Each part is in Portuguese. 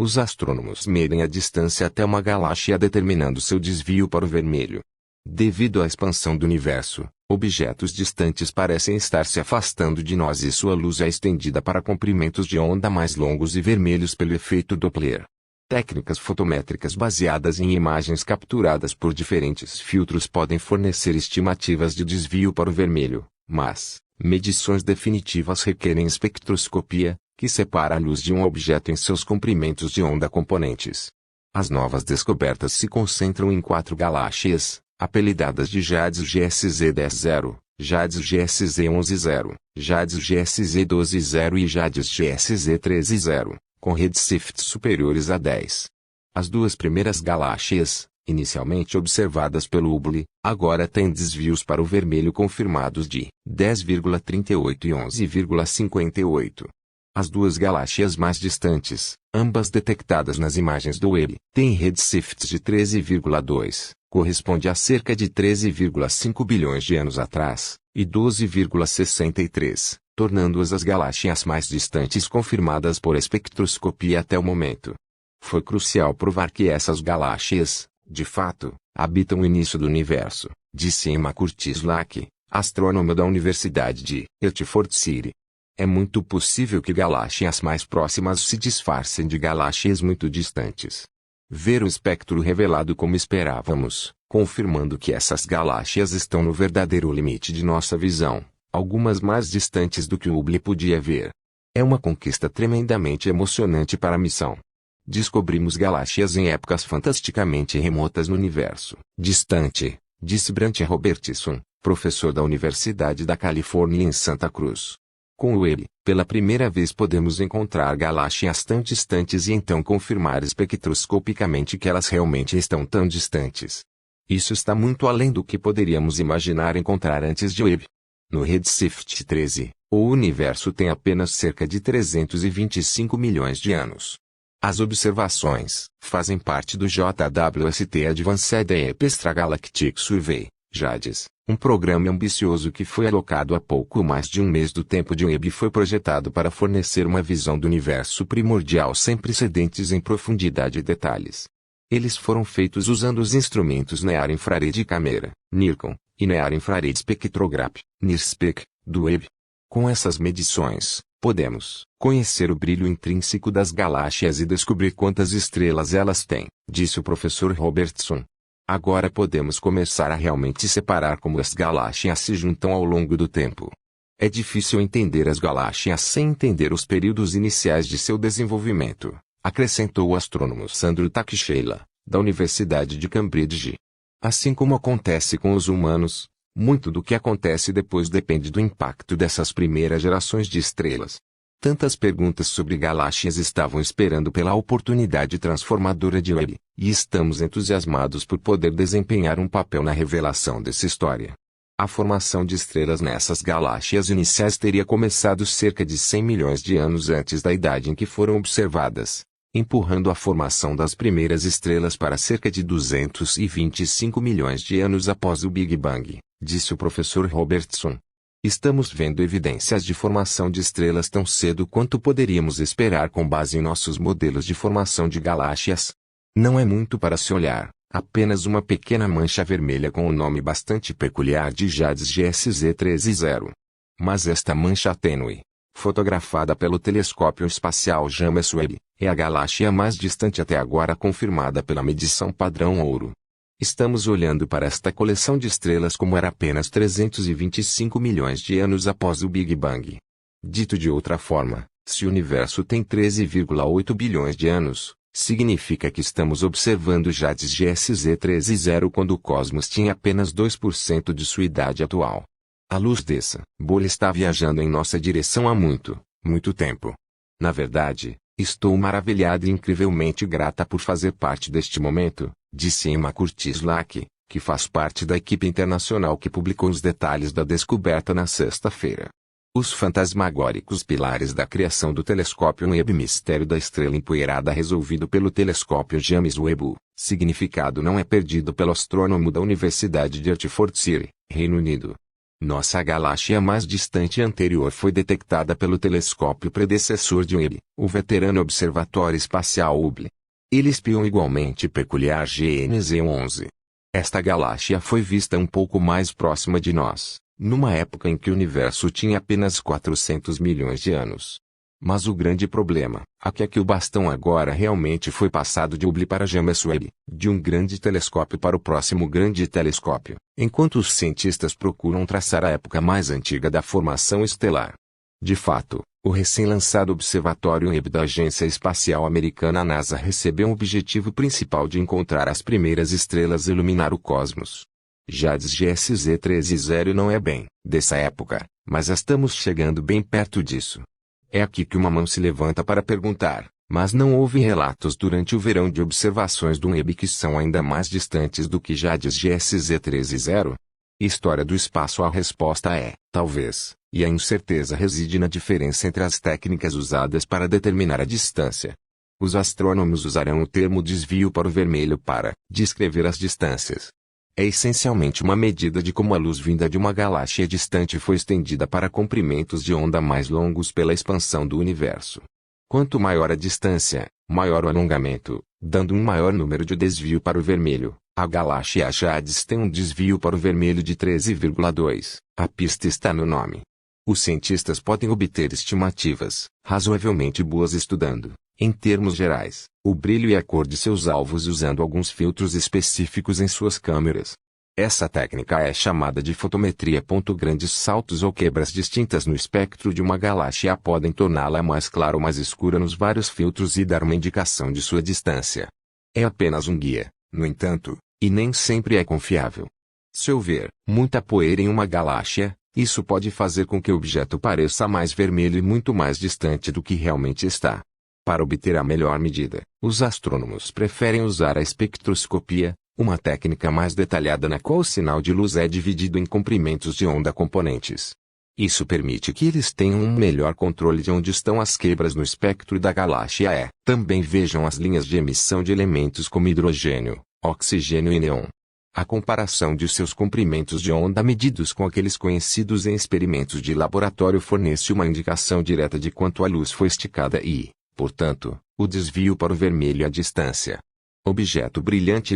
Os astrônomos medem a distância até uma galáxia determinando seu desvio para o vermelho. Devido à expansão do universo, objetos distantes parecem estar se afastando de nós e sua luz é estendida para comprimentos de onda mais longos e vermelhos pelo efeito Doppler. Técnicas fotométricas baseadas em imagens capturadas por diferentes filtros podem fornecer estimativas de desvio para o vermelho, mas medições definitivas requerem espectroscopia, que separa a luz de um objeto em seus comprimentos de onda componentes. As novas descobertas se concentram em 4 galáxias, apelidadas de Jades GSZ 10.0, Jades GSZ 11.0, Jades GSZ 12.0 e Jades GSZ 13.0, com redshifts superiores a 10. As 2 primeiras galáxias, inicialmente observadas pelo Hubble, agora têm desvios para o vermelho confirmados de 10,38 e 11,58. As 2 galáxias mais distantes, ambas detectadas nas imagens do Webb, têm redshifts de 13,2, corresponde a cerca de 13,5 bilhões de anos atrás, e 12,63, tornando-as as galáxias mais distantes confirmadas por espectroscopia até o momento. Foi crucial provar que essas galáxias, de fato, habitam o início do universo, disse Emma Curtis-Lack, astrônoma da Universidade de Hertford City. É muito possível que galáxias mais próximas se disfarcem de galáxias muito distantes. Ver o espectro revelado como esperávamos, confirmando que essas galáxias estão no verdadeiro limite de nossa visão, algumas mais distantes do que o Hubble podia ver. É uma conquista tremendamente emocionante para a missão. Descobrimos galáxias em épocas fantasticamente remotas no universo distante, disse Brant Robertson, professor da Universidade da Califórnia em Santa Cruz. Com o Webb, pela primeira vez podemos encontrar galáxias tão distantes e então confirmar espectroscopicamente que elas realmente estão tão distantes. Isso está muito além do que poderíamos imaginar encontrar antes de Webb. No Redshift 13, o universo tem apenas cerca de 325 milhões de anos. As observações fazem parte do JWST Advanced Extragalactic Survey, JADES, um programa ambicioso que foi alocado há pouco mais de um mês do tempo de Webb e foi projetado para fornecer uma visão do universo primordial sem precedentes em profundidade e detalhes. Eles foram feitos usando os instrumentos Near Infrared Camera, NIRCam, e Near Infrared Spectrograph, NIRSPEC, do Webb. Com essas medições, podemos conhecer o brilho intrínseco das galáxias e descobrir quantas estrelas elas têm, disse o professor Robertson. Agora podemos começar a realmente separar como as galáxias se juntam ao longo do tempo. É difícil entender as galáxias sem entender os períodos iniciais de seu desenvolvimento, acrescentou o astrônomo Sandro Teixeira, da Universidade de Cambridge. Assim como acontece com os humanos, muito do que acontece depois depende do impacto dessas primeiras gerações de estrelas. Tantas perguntas sobre galáxias estavam esperando pela oportunidade transformadora de Webb, e estamos entusiasmados por poder desempenhar um papel na revelação dessa história. A formação de estrelas nessas galáxias iniciais teria começado cerca de 100 milhões de anos antes da idade em que foram observadas, empurrando a formação das primeiras estrelas para cerca de 225 milhões de anos após o Big Bang, disse o professor Robertson. Estamos vendo evidências de formação de estrelas tão cedo quanto poderíamos esperar com base em nossos modelos de formação de galáxias. Não é muito para se olhar, apenas uma pequena mancha vermelha com um nome bastante peculiar de Jades GSZ 13.0. Mas esta mancha tênue, fotografada pelo telescópio espacial James Webb, é a galáxia mais distante até agora confirmada pela medição padrão ouro. Estamos olhando para esta coleção de estrelas como era apenas 325 milhões de anos após o Big Bang. Dito de outra forma, se o universo tem 13,8 bilhões de anos, significa que estamos observando Jades GSZ 13.0 quando o cosmos tinha apenas 2% de sua idade atual. A luz dessa bolha está viajando em nossa direção há muito, muito tempo. Na verdade, estou maravilhada e incrivelmente grata por fazer parte deste momento, disse Emma Curtis-Lack, que faz parte da equipe internacional que publicou os detalhes da descoberta na sexta-feira. Os fantasmagóricos pilares da criação do telescópio Webb Mistério da Estrela Empoeirada resolvido pelo telescópio James Webb, significado não é perdido pelo astrônomo da Universidade de Hertford City, Reino Unido. Nossa galáxia mais distante e anterior foi detectada pelo telescópio predecessor de Webb, o veterano Observatório Espacial Hubble. Ele espiou igualmente peculiar GNZ11. Esta galáxia foi vista um pouco mais próxima de nós, numa época em que o universo tinha apenas 400 milhões de anos. Mas o grande problema, aqui é que o bastão agora realmente foi passado de Hubble para James Webb, de um grande telescópio para o próximo grande telescópio, enquanto os cientistas procuram traçar a época mais antiga da formação estelar. De fato, o recém-lançado Observatório Webb da Agência Espacial Americana NASA recebeu um objetivo principal de encontrar as primeiras estrelas e iluminar o cosmos. JADES GSZ 13.0 não é bem dessa época, mas estamos chegando bem perto disso. É aqui que uma mão se levanta para perguntar, mas não houve relatos durante o verão de observações do Webb que são ainda mais distantes do que JADES GSZ 13.0? História do espaço. A resposta é, talvez, e a incerteza reside na diferença entre as técnicas usadas para determinar a distância. Os astrônomos usarão o termo desvio para o vermelho para descrever as distâncias. É essencialmente uma medida de como a luz vinda de uma galáxia distante foi estendida para comprimentos de onda mais longos pela expansão do universo. Quanto maior a distância, maior o alongamento, dando um maior número de desvio para o vermelho. A galáxia JADES tem um desvio para o vermelho de 13,2. A pista está no nome. Os cientistas podem obter estimativas razoavelmente boas estudando, em termos gerais, o brilho e a cor de seus alvos usando alguns filtros específicos em suas câmeras. Essa técnica é chamada de fotometria. Grandes saltos ou quebras distintas no espectro de uma galáxia podem torná-la mais clara ou mais escura nos vários filtros e dar uma indicação de sua distância. É apenas um guia, no entanto, e nem sempre é confiável. Se houver muita poeira em uma galáxia, isso pode fazer com que o objeto pareça mais vermelho e muito mais distante do que realmente está. Para obter a melhor medida, os astrônomos preferem usar a espectroscopia, uma técnica mais detalhada na qual o sinal de luz é dividido em comprimentos de onda componentes. Isso permite que eles tenham um melhor controle de onde estão as quebras no espectro da galáxia. Também vejam as linhas de emissão de elementos como hidrogênio, oxigênio e neon. A comparação de seus comprimentos de onda medidos com aqueles conhecidos em experimentos de laboratório fornece uma indicação direta de quanto a luz foi esticada e, portanto, o desvio para o vermelho e a distância. Objeto brilhante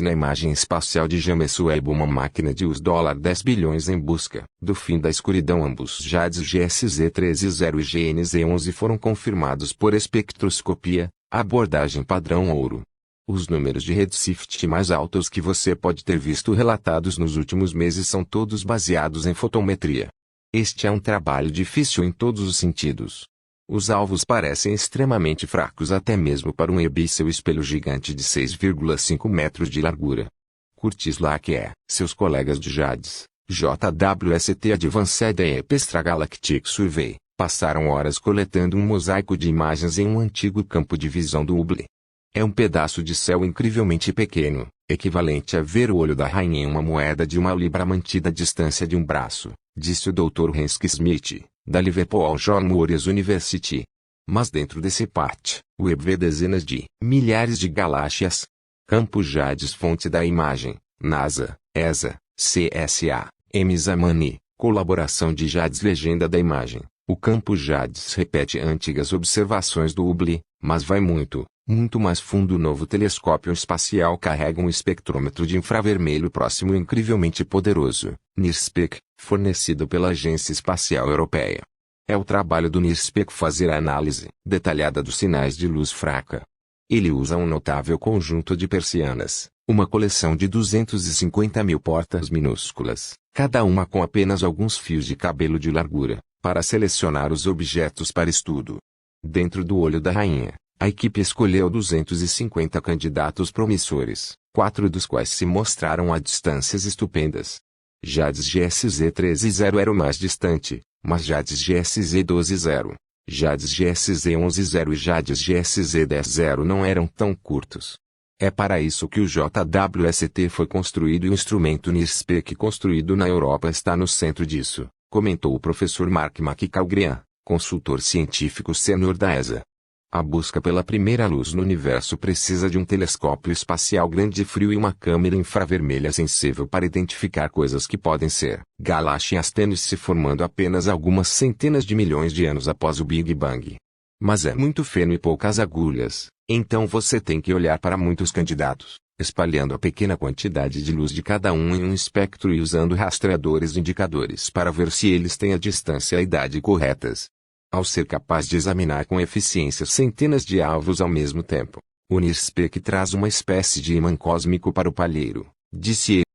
na imagem espacial de James Webb. Uma máquina de US$ 10 bilhões em busca do fim da escuridão. Ambos JADES GSZ 13.0 e GNZ11 foram confirmados por espectroscopia, abordagem padrão ouro. Os números de redshift mais altos que você pode ter visto relatados nos últimos meses são todos baseados em fotometria. Este é um trabalho difícil em todos os sentidos. Os alvos parecem extremamente fracos até mesmo para um Webb e seu espelho gigante de 6,5 metros de largura. Curtis Lack e seus colegas de JADES, JWST Advanced Extragalactic Survey, passaram horas coletando um mosaico de imagens em um antigo campo de visão do Hubble. É um pedaço de céu incrivelmente pequeno, equivalente a ver o olho da rainha em uma moeda de 1 libra mantida à distância de um braço, disse o Dr. Hensky Smith, da Liverpool John Moores University. Mas dentro desse parte, o Webb vê dezenas de milhares de galáxias. Campo JADES. Fonte da imagem, NASA, ESA, CSA, MSAMANI, colaboração de JADES. Legenda da imagem. O campo JADES repete antigas observações do Hubble, mas vai muito mais fundo. O novo telescópio espacial carrega um espectrômetro de infravermelho próximo e incrivelmente poderoso, NIRSPEC, fornecido pela Agência Espacial Europeia. É o trabalho do NIRSPEC fazer a análise detalhada dos sinais de luz fraca. Ele usa um notável conjunto de persianas, uma coleção de 250 mil portas minúsculas, cada uma com apenas alguns fios de cabelo de largura, para selecionar os objetos para estudo. Dentro do olho da rainha, a equipe escolheu 250 candidatos promissores, 4 dos quais se mostraram a distâncias estupendas. JADES GSZ 13.0 era o mais distante, mas JADES GSZ 12.0, JADES GSZ 11.0 e JADES GSZ 10.0 não eram tão curtos. É para isso que o JWST foi construído e o instrumento NIRSPEC construído na Europa está no centro disso, comentou o professor Mark McCalgrean, consultor científico sênior da ESA. A busca pela primeira luz no universo precisa de um telescópio espacial grande e frio e uma câmera infravermelha sensível para identificar coisas que podem ser galáxias tênues se formando apenas algumas centenas de milhões de anos após o Big Bang. Mas é muito feno e poucas agulhas, então você tem que olhar para muitos candidatos, espalhando a pequena quantidade de luz de cada um em um espectro e usando rastreadores indicadores para ver se eles têm a distância e a idade corretas. Ao ser capaz de examinar com eficiência centenas de alvos ao mesmo tempo, o NIRSPEC traz uma espécie de imã cósmico para o palheiro, disse ele.